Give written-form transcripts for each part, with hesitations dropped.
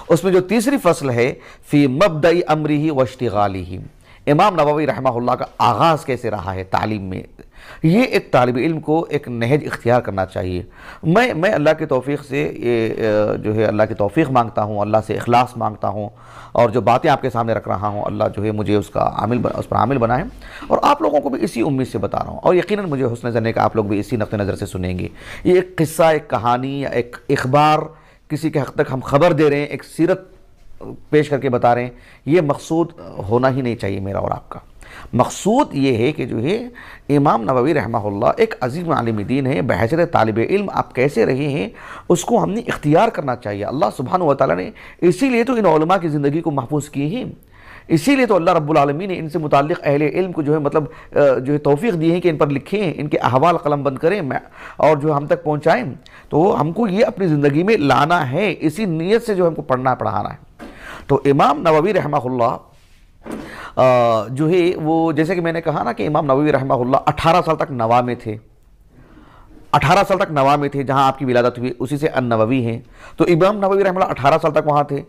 उसमें जो तीसरी फसल है फ़ी मबदई अमरिही व इश्तिगालिही, इमाम नववी रहमहुल्लाह का आगाज़ कैसे रहा है तालीम में। ये एक तालिब इल्म को एक नहज इख्तियार करना चाहिए। मैं अल्लाह की तौफ़ीक़ से ये जो है अल्लाह की तौफ़ीक़ मांगता हूँ, अल्लाह से इखलास मांगता हूँ, और जो बातें आपके सामने रख रहा हूँ अल्लाह जो है मुझे उस पर आमिल बनाए, और आप लोगों को भी इसी उम्मीद से बता रहा हूँ, और यकीनन मुझे हुस्न ज़न्ने का आप लोग भी इसी नक़्ते नज़र से सुनेंगे। ये एक किस्सा, एक कहानी या एक इख़बार, किसी के हक़ तक हम ख़बर दे रहे हैं, एक सीरत पेश करके बता रहे हैं, ये मकसूद होना ही नहीं चाहिए मेरा और आपका। मकसूद ये है कि जो है इमाम नववी रहमहुल्लाह एक अज़ीम आलिम दीन है, बहैसियत तालिब इल्म आप कैसे रहे हैं उसको हमने इख्तियार करना चाहिए। अल्लाह सुब्हानहु व तआला ने इसीलिए तो इन उलमा की ज़िंदगी को महफूज की है, इसीलिए तो अल्लाह रब्बुल आलमीन ने इनसे मुताल्लिक़ अहले इल्म को जो है मतलब जो है तौफ़ीक़ दी है कि इन पर लिखें, इनके अहवाल कलम बंद करें और जो हम तक पहुँचाएँ। तो हमको ये अपनी ज़िंदगी में लाना है, इसी नीयत से जो हमको पढ़ना पढ़ाना है। तो इमाम नववी रहमहुल्लाह जो है वो, जैसे कि मैंने कहा ना कि इमाम नववी रहमहुल्लाह 18 साल तक नवा में थे, 18 साल तक नवा में थे जहाँ आपकी विलादत हुई, उसी से अन-नववी हैं। तो इमाम नववी रहमहुल्लाह 18 साल तक वहाँ थे।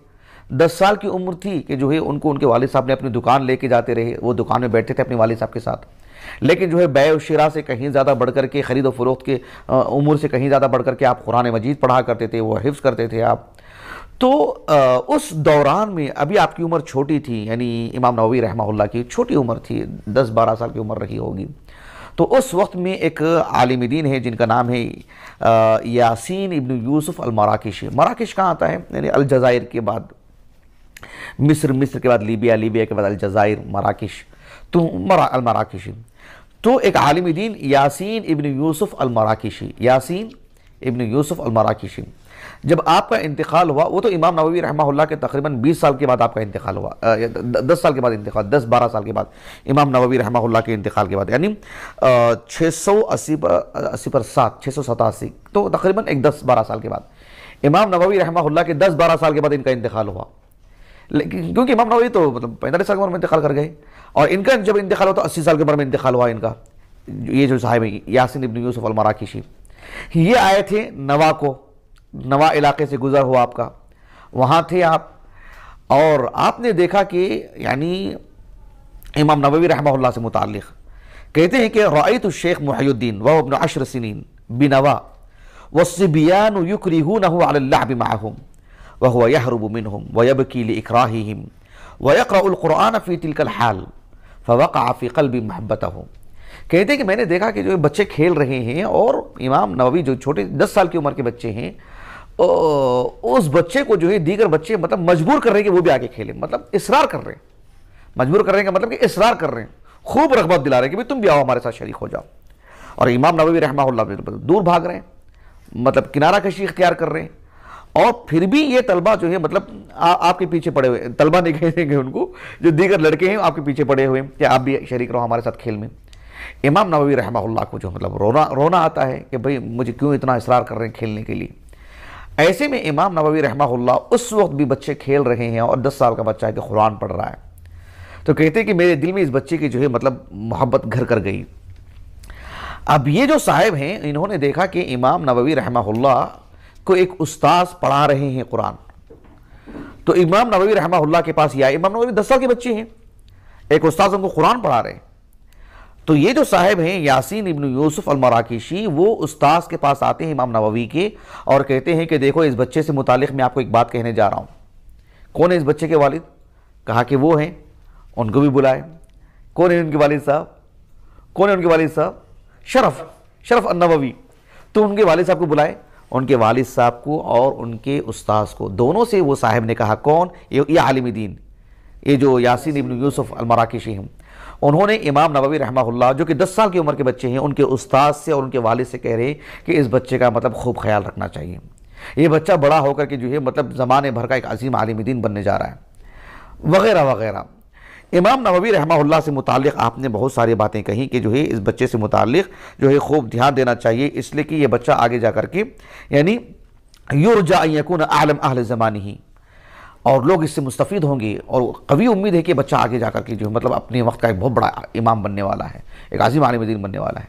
10 साल की उम्र थी कि जो है उनको उनके वालिद साहब ने अपनी दुकान लेके जाते रहे, वो दुकान में बैठते थे अपने वालिद साहब के साथ। लेकिन जो है बै और शिरा से कहीं ज़्यादा बढ़ कर के, ख़रीद व फ़रोख्त के उम्र से कहीं ज़्यादा बढ़ कर के आप कुरान मजीद पढ़ा करते थे, वो हिफ्ज़ करते थे आप। तो उस दौरान में अभी आपकी उम्र छोटी थी, यानी इमाम नववी रहमहुल्लाह की छोटी उम्र थी, 10-12 साल की उम्र रही होगी। तो उस वक्त में एक आलिम दीन है जिनका नाम है यासीन इब्न यूसुफ अल-मराकिशी। मराकिश कहाँ आता है, यानी अलजायर के बाद मिस्र के बाद लीबिया के बाद अलजायर, मराकिश, तो अल-मराकिशी। तो एक आलिम दीन यासीन इब्न यूसुफ अल-मराकिशी, यासीन इब्न यूसुफ अल-मराकिशी, जब आपका इंतकाल हुआ, वो तो इमाम नववी रहमहुल्लाह के तकरीबन 20 साल के बाद आपका इंतकाल हुआ, 10 साल के बाद इंतकाल, 10-12 साल के बाद इमाम नववी रहमहुल्लाह के इंतकाल के बाद, यानी 680 पर 7, 687, तो तकरीबन एक 10-12 साल के बाद इमाम नववी रहमहुल्लाह के 10-12 साल के बाद इनका इंतकाल हुआ। लेकिन क्योंकि इमाम नववी तो मतलब 45 साल की उम्र में इंतकाल कर गए, और इनका जब इंतकाल हुआ तो 80 साल की उम्र में इंतकाल हुआ इनका। ये जो साहिब है यासीन इब्न यूसुफ अल-मराकिशी, ये आए थे नवा इलाके से गुजर हुआ आपका, वहाँ थे आप, और आपने देखा कि यानी इमाम नववी रहमहुल्लाह से मुताल्लिक़ कहते हैं कि रअयतु शेख मुहय्यिद्दीन व इब्न 10 सिनीन बिनवा वस्सिबियानु युकरिहूनहु अला अल-लअब मअहुम व हुवा यहरुबु मिनहुम व यबकी लिइकराहिहिम व यक़रअुल कुरआन फ़ी तिलकल हाल फ़वक़अ फ़ी क़ल्बी महब्बतहु। कहते हैं कि मैंने देखा कि जो बच्चे खेल रहे हैं, और इमाम नववी जो छोटे 10 साल की उम्र के बच्चे हैं, उस बच्चे को जो है दीगर बच्चे मतलब मजबूर कर रहे हैं कि वो भी आगे खेले, मतलब इसरार कर रहे हैं, मजबूर कर रहे हैं मतलब कि इसरार कर रहे हैं, खूब रग़बत दिला रहे हैं कि भाई तुम भी आओ हमारे साथ शरीक हो जाओ। और इमाम नववी रहमहुल्लाह दूर भाग रहे हैं, मतलब किनारा कशी इख्तियार कर रहे हैं, और फिर भी ये तलबा जो है मतलब आपके पीछे पड़े हुए, तलबा नहीं कहेंगे उनको, जो दीगर लड़के हैं आपके पीछे पड़े हुए कि आप भी शरीक रहो हमारे साथ खेल में। इमाम नववी रहमहुल्लाह को जो मतलब रोना आता है कि भाई मुझे क्यों इतना इसरार कर रहे हैं खेलने के लिए। ऐसे में इमाम नववी रहमहुल्लाह उस वक्त भी बच्चे खेल रहे हैं, और 10 साल का बच्चा है कि कुरान पढ़ रहा है, तो कहते हैं कि मेरे दिल में इस बच्चे की जो है मतलब मोहब्बत घर कर गई। अब ये जो साहिब हैं, इन्होंने देखा कि इमाम नववी रहमहुल्लाह को एक उस्ताद पढ़ा रहे हैं कुरान, तो इमाम नववी रहमहुल्लाह के पास आए। इमाम नववी 10 साल के बच्चे हैं, एक उस्ताद उनको कुरान पढ़ा रहे हैं। तो ये जो साहिब हैं यासीन इब्न यूसुफ अल-मराकिशी, वो उस्ताद के पास आते हैं इमाम नववी के, और कहते हैं कि देखो इस बच्चे से मुतालिक मैं आपको एक बात कहने जा रहा हूँ। कौन है इस बच्चे के वालिद? कहा कि वो हैं, उनको भी बुलाए। कौन है उनके वालिद साहब? कौन है उनके वालिद साहब? शरफ अन-नववी। तो उनके वालिद साहब को बुलाए, उनके वालिद साहब को और उनके उस्ताद को, दोनों से वो साहिब ने कहा, कौन? ये आलिम दीन, ये जो यासीन इब्न यूसुफ अल-मराकिशी हैं, उन्होंने इमाम नववी रहमहुल्लाह जो कि 10 साल की उम्र के बच्चे हैं, उनके उस्ताद से और उनके वालिद से कह रहे कि इस बच्चे का मतलब खूब ख्याल रखना चाहिए, ये बच्चा बड़ा होकर के जो है मतलब ज़माने भर का एक अजीम आलिम दीन बनने जा रहा है, वगैरह वगैरह। इमाम नववी रहमहुल्लाह से मुताल्लिक़ आपने बहुत सारी बातें कही कि जो है इस बच्चे से मुताल्लिक़ जो है खूब ध्यान देना चाहिए, इसलिए कि ये बच्चा आगे जा कर के यानी युरजा अन यकून आलम अहल ज़मानिही, और लोग इससे मुस्तफ़ीद होंगे, और कभी उम्मीद है कि बच्चा आगे जाकर के जो है मतलब अपने वक्त का एक बहुत बड़ा इमाम बनने वाला है, एक आज़िम आलिम दीन बनने वाला है।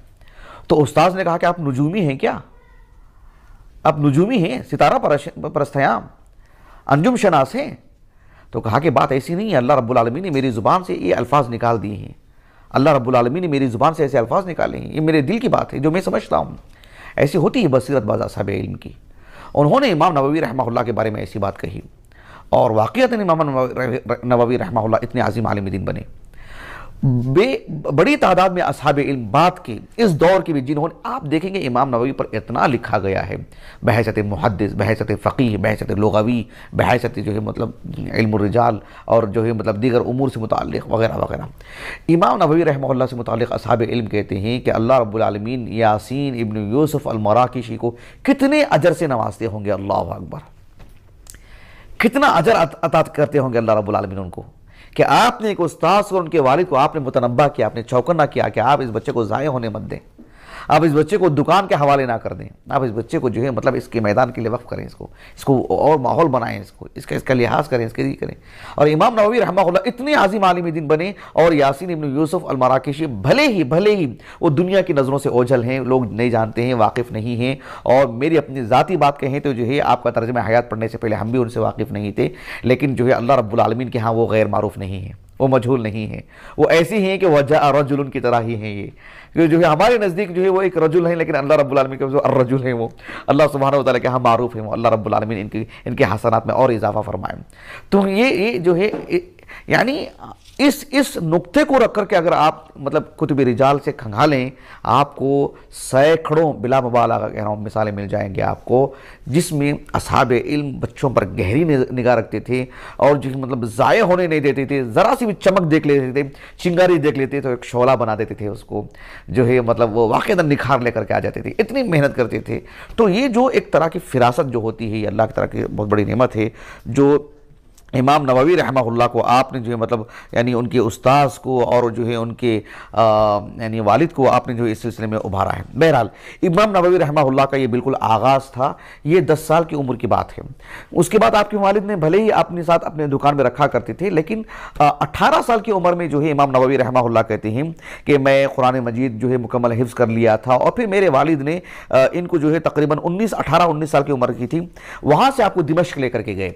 तो उस्ताद ने कहा कि आप नुजूमी हैं क्या? आप नुजूमी हैं, सितारा परस्त हैं अंजुम शनास हैं। तो कहा कि बात ऐसी नहीं है, अल्लाह रब्बुल आलमीन ने मेरी ज़ुबान से ये अल्फाज निकाल दिए हैं, अल्लाह रब्बुल आलमीन ने मेरी ज़ुबान से ऐसे अल्फाज निकाले हैं, ये मेरे दिल की बात है जो मैं समझता हूँ। ऐसी होती है बसीरत बाज़ असहाब इल्म की। उन्होंने इमाम नववी रहमहुल्लाह के बारे में ऐसी बात कही, और वाक़ियतन इमाम नववी रहमहुल्लाह इतने आज़िम आलिम दीन बने। बड़ी तादाद में असहाब इल्म बात के इस दौर के भी जिन्होंने, आप देखेंगे इमाम नववी पर इतना लिखा गया है, बहैसत मुहद्दिस, बहैसत फ़क़ीह, बहैसत लुग़वी, बहैसत जो है मतलब इल्मुर रिजाल, और जो है मतलब दीगर उमूर से मुताल्लिक़ वग़ैरह वग़ैरह। इमाम नववी रहमहुल्लाह से मुताल्लिक़ असहाब इल्म कहते हैं कि अल्लाह रब्बुल आलमीन यासीन इब्न यूसुफ़ अल-मराकिशी को कितने अजर से नवाजते होंगे, अल्लाहु अकबर, कितना अजर अता करते होंगे अल्लाह रब्बुल आलमीन उनको, कि आपने एक उस्ताद और उनके वालिद को आपने मुतनब्बा किया, आपने चौकन्ना किया कि आप इस बच्चे को ज़ाया होने मत दें, आप इस बच्चे को दुकान के हवाले ना कर दें, आप इस बच्चे को जो है मतलब इसके मैदान के लिए वक्फ करें, इसको और माहौल बनाएं, इसका लिहाज करें, इसके लिए करें। और इमाम नववी रहमहुल्लाह इतने आज़िम आलिम दीन बने, और यासीन इब्न यूसुफ़ अल-मराकिशी भले ही वो दुनिया की नज़रों से ओझल हैं, लोग नहीं जानते हैं, वाकिफ़ नहीं हैं, और मेरी अपनी ज़ाती बात कहें तो जो है आपका तर्जुमा हयात पढ़ने से पहले हम भी उनसे वाकिफ़ नहीं थे, लेकिन जो है अल्लाह रब्बुल आलमीन के यहाँ वो गैर मारूफ़ नहीं है, वो मजहूल नहीं है, वो ऐसी हैं कि वजह रजुल की तरह ही हैं। ये जो है हमारे नज़दीक जो है वो एक रजुल है, लेकिन अल्लाह रब्बुल आलमीन के जो अर्रजुल है वो अल्लाह सुब्हानहू व तआला के यहाँ मारूफ़ है, वो अल्लाह रब्बुल आलमीन इनके हसनात में और इजाफा फरमाए। तो ये जो है यानी इस नुक्ते को रख कर के अगर आप मतलब कुतुब रिजाल से खंगालें, आपको सैकड़ों बिला मुबालगा कह रहा हूँ मिसालें मिल जाएंगे आपको, जिसमें असहाब इल्म बच्चों पर गहरी निगाह रखते थे, और जो मतलब ज़ाया होने नहीं देते थे। ज़रा सी भी चमक देख लेते थे, चिंगारी देख लेते तो एक शोला बना देते थे उसको, जो है मतलब वो वाक़ईतन निखार लेकर के आ जाते थे, इतनी मेहनत करते थे। तो ये जो एक तरह की फिरासत जो होती है, ये अल्लाह की तरह की बहुत बड़ी नेमत है, जो इमाम नववी रहमहुल्लाह को आपने जो है मतलब यानी उनके उस्ताद को और जो है उनके यानी वालिद को आपने जो इस सिलसिले में उभारा है। बहरहाल इमाम नववी रहमहुल्लाह का ये बिल्कुल आगाज़ था, ये 10 साल की उम्र की बात है। उसके बाद आपके वालिद ने भले ही अपने साथ अपने दुकान में रखा करते थे, लेकिन 18 साल की उम्र में जो है इमाम नववी रहमहुल्लाह कहते हैं कि मैं कुरान मजीद जो है मुकम्मल हिफ्ज़ कर लिया था, और फिर मेरे वालिद ने इनको जो है तकरीबन 18-19 साल की उम्र की थी, वहाँ से आपको दिमश्क लेकर के गए।